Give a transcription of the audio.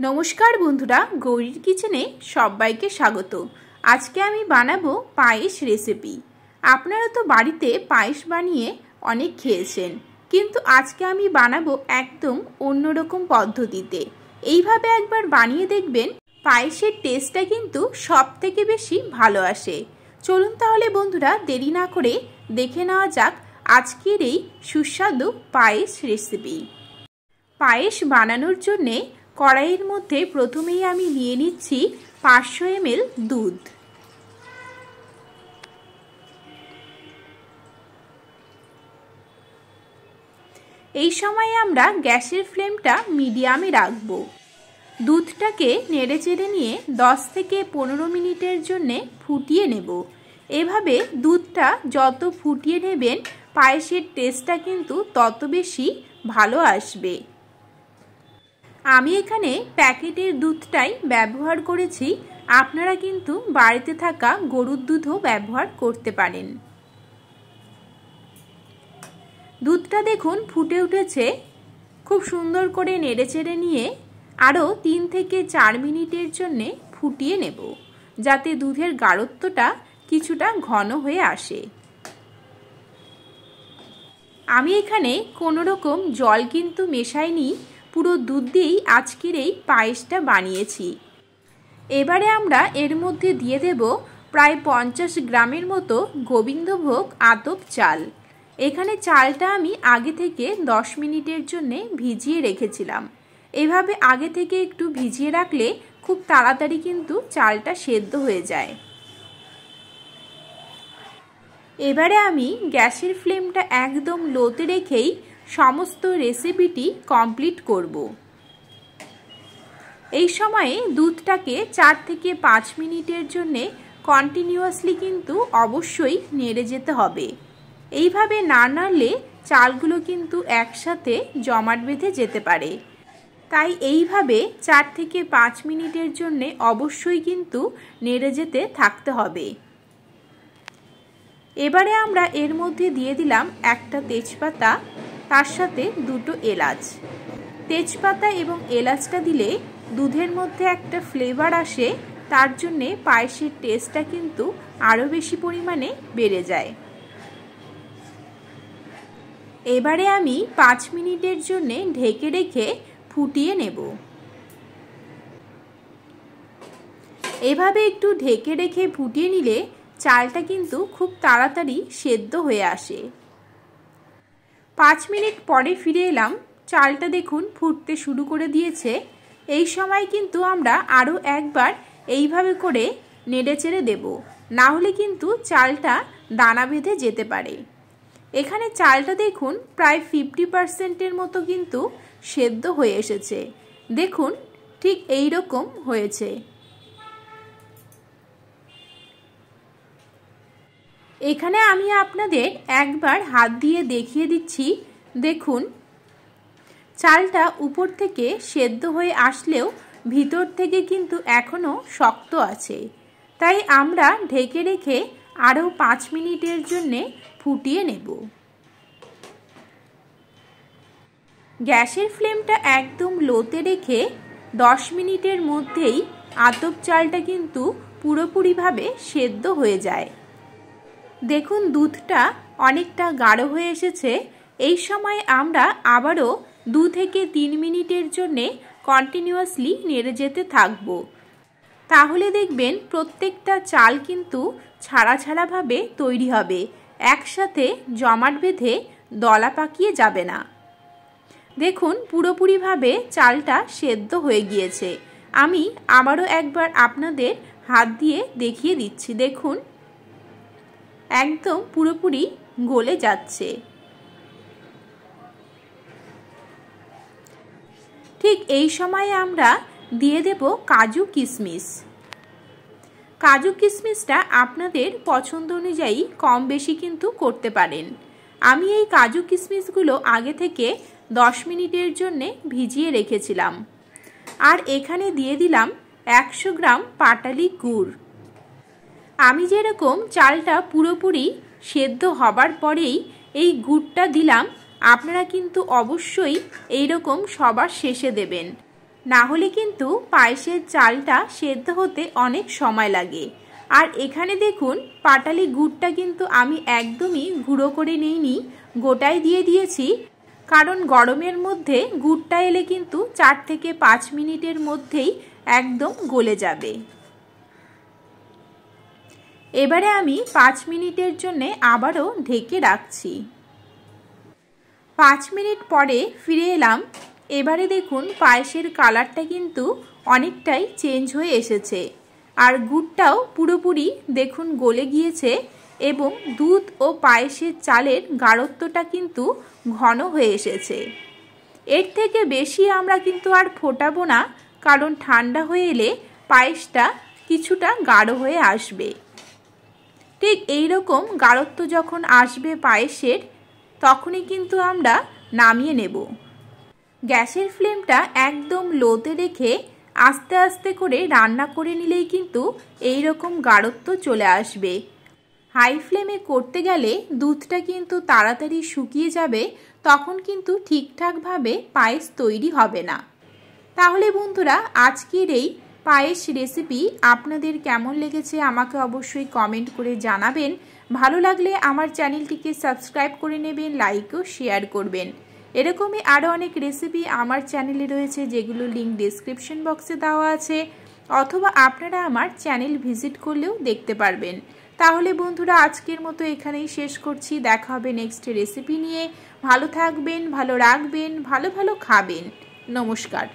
नमस्कार बंधुरा गौरीर किचेने सबाइके स्वागत। आज के आमी बानाबो पायेस रेसिपि। आपनारा तो बाड़ीते पायेस बानिये अनेक खेयेछेन, किन्तु आज के आमी बानाबो एकदम अन्यरकम पद्धतिते। एइभाबे एकबार बानिये देखबेन पायेसेर टेस्टटा किन्तु सबथेके बेशी भालो आसे। चलुन ताहले बंधुरा देरी ना करे देखे नेওয়া যাক आजकेर এই সুস্বাদু पायेस रेसिपि। पायेस बानानोर जन्य कड़ाइर मध्य प्रथमेई आमी निये निচ্ছি 500 ml दूध। এই সময় আমরা গ্যাসের ফ্লেমটা মিডিয়ামে রাখব। দুধটাকে নেড়েচেড়ে নিয়ে 10 থেকে 15 মিনিটের জন্য ফুটিয়ে নেব। এভাবে দুধটা যত ফুটিয়ে নেবেন পায়েসের টেস্টটা কিন্তু তত বেশি ভালো আসবে। আমি এখানে প্যাকেটের দুধটাই ব্যবহার করেছি, আপনারা কিন্তু বাড়িতে থাকা গরুর দুধও ব্যবহার করতে পারেন। দুধটা দেখুন ফুটে উঠেছে। খুব সুন্দর করে নেড়েচেড়ে নিয়ে আরও 3 থেকে 4 মিনিটের জন্য ফুটিয়ে নেব, যাতে দুধের গাঢ়ত্বটা কিছুটা ঘন হয়ে আসে। আমি এখানে কোনো রকম জল কিন্তু মেশাইনি, পুরো দুধ দিয়েই আজকের এই পায়েসটা বানিয়েছি। এবারে আমরা এর মধ্যে দিয়ে দেব প্রায় 50 গ্রামের মতো গোবিন্দভোগ আতপ চাল। এখানে চালটা আমি আগে থেকে 10 মিনিটের জন্য ভিজিয়ে রেখেছিলাম। এভাবে আগে থেকে একটু ভিজিয়ে রাখলে খুব তাড়াতাড়ি কিন্তু চালটা সেদ্ধ হয়ে যায়। এবারে আমি গ্যাসের ফ্লেমটা একদম লোতে রেখেই সমস্ত রেসিপিটি কমপ্লিট করব। এই সময়ে দুধটাকে 4 থেকে 5 মিনিটের জন্য কন্টিনিউয়াসলি কিন্তু অবশ্যই নেড়ে যেতে হবে। এইভাবে না নাড়লে চালগুলো কিন্তু একসাথে জমাট বেঁধে যেতে পারে, তাই এইভাবে 4 থেকে 5 মিনিটের জন্য অবশ্যই কিন্তু নেড়ে যেতে থাকতে হবে। এবারে আমরা এর মধ্যে দিয়ে দিলাম একটা তেজপাতা, তার সাথে 2টো এলাচ। তেজপাতা এবং এলাচটা দিলে দুধের মধ্যে একটা ফ্লেভার আসে, তার জন্যে পায়েসের টেস্টটা কিন্তু আরও বেশি পরিমাণে বেড়ে যায়। এবারে আমি 5 মিনিটের জন্য ঢেকে রেখে ফুটিয়ে নেব। এভাবে একটু ঢেকে রেখে ফুটিয়ে নিলে চালটা কিন্তু খুব তাড়াতাড়ি সেদ্ধ হয়ে আসে। 5 মিনিট পরে ফিরে এলাম। চালটা দেখুন ফুটতে শুরু করে দিয়েছে। এই সময় কিন্তু আমরা আরও একবার এইভাবে করে নেড়েচেড়ে দেব, না হলে কিন্তু চালটা দানা বেঁধে যেতে পারে। এখানে চালটা দেখুন প্রায় 50%-এর মতো কিন্তু সেদ্ধ হয়ে এসেছে। দেখুন ঠিক এই রকম হয়েছে। এখানে আমি আপনাদের একবার হাত দিয়ে দেখিয়ে দিচ্ছি। দেখুন চালটা উপর থেকে সেদ্ধ হয়ে আসলেও ভিতর থেকে কিন্তু এখনো শক্ত আছে, তাই আমরা ঢেকে রেখে আরও 5 মিনিটের জন্য ফুটিয়ে নেব। গ্যাসের ফ্লেমটা একদম লোতে রেখে 10 মিনিটের মধ্যেই আতপ চালটা কিন্তু পুরোপুরিভাবে সেদ্ধ হয়ে যায়। দেখুন দুধটা অনেকটা গাঢ় হয়ে এসেছে। এই সময় আমরা আবারও 2 থেকে 3 মিনিটের জন্য কন্টিনিউয়াসলি নেড়ে যেতে থাকব। তাহলে দেখবেন প্রত্যেকটা চাল কিন্তু ছাড়া ছাড়াভাবে তৈরি হবে, একসাথে জমাট বেঁধে দলা পাকিয়ে যাবে না। দেখুন পুরোপুরিভাবে চালটা সেদ্ধ হয়ে গিয়েছে। আমি আবারও একবার আপনাদের হাত দিয়ে দেখিয়ে দিচ্ছি। দেখুন একদম পুরোপুরি গলে যাচ্ছে। ঠিক এই সময়ে আমরা দিয়ে দেব কাজু কিশমিশ। কাজু কিশমিশটা আপনাদের পছন্দ অনুযায়ী কম বেশি কিন্তু করতে পারেন। আমি এই কাজু কিশমিশগুলো আগে থেকে 10 মিনিটের জন্য ভিজিয়ে রেখেছিলাম। আর এখানে দিয়ে দিলাম 100 গ্রাম পাটালি গুড়। আমি যেরকম চালটা পুরোপুরি সেদ্ধ হবার পরেই এই গুড়টা দিলাম, আপনারা কিন্তু অবশ্যই এই রকম সবার শেষে দেবেন, না হলে কিন্তু পায়েসের চালটা সেদ্ধ হতে অনেক সময় লাগে। আর এখানে দেখুন পাটালি গুড়টা কিন্তু আমি একদমই গুঁড়ো করে নিইনি, গোটাই দিয়ে দিয়েছি, কারণ গরমের মধ্যে গুড়টা এলে কিন্তু 4 থেকে 5 মিনিটের মধ্যেই একদম গলে যাবে। এবারে আমি 5 মিনিটের জন্য আবারও ঢেকে রাখছি। 5 মিনিট পরে ফিরে এলাম। এবারে দেখুন পায়েসের কালারটা কিন্তু অনেকটাই চেঞ্জ হয়ে এসেছে, আর গুড়টাও পুরোপুরি দেখুন গলে গিয়েছে এবং দুধ ও পায়েসের চালের গাঢ়ত্বটা কিন্তু ঘন হয়ে এসেছে। এর থেকে বেশি আমরা কিন্তু আর ফোটাবো না, কারণ ঠান্ডা হয়ে এলে পায়েসটা কিছুটা গাঢ় হয়ে আসবে। ঠিক এই রকম গাঢ়ত্ব যখন আসবে পায়েসের, তখনই কিন্তু আমরা নামিয়ে নেব। গ্যাসের ফ্লেমটা একদম লোতে রেখে আস্তে আস্তে করে রান্না করে নিলেই কিন্তু এই রকম গাঢ়ত্ব চলে আসবে। হাই ফ্লেমে করতে গেলে দুধটা কিন্তু তাড়াতাড়ি শুকিয়ে যাবে, তখন কিন্তু ঠিকঠাকভাবে পায়েস তৈরি হবে না। তাহলে বন্ধুরা, আজকের এই পায়েস রেসিপি আপনাদের কেমন লেগেছে আমাকে অবশ্যই কমেন্ট করে জানাবেন। ভালো লাগলে আমার চ্যানেলটিকে সাবস্ক্রাইব করে নেবেন, লাইক ও শেয়ার করবেন। এরকমই আরও অনেক রেসিপি আমার চ্যানেলে রয়েছে, যেগুলো লিঙ্ক ডেসক্রিপশন বক্সে দেওয়া আছে, অথবা আপনারা আমার চ্যানেল ভিজিট করলেও দেখতে পারবেন। তাহলে বন্ধুরা, আজকের মতো এখানেই শেষ করছি। দেখা হবে নেক্সট রেসিপি নিয়ে। ভালো থাকবেন, ভালো রাখবেন, ভালো ভালো খাবেন। নমস্কার।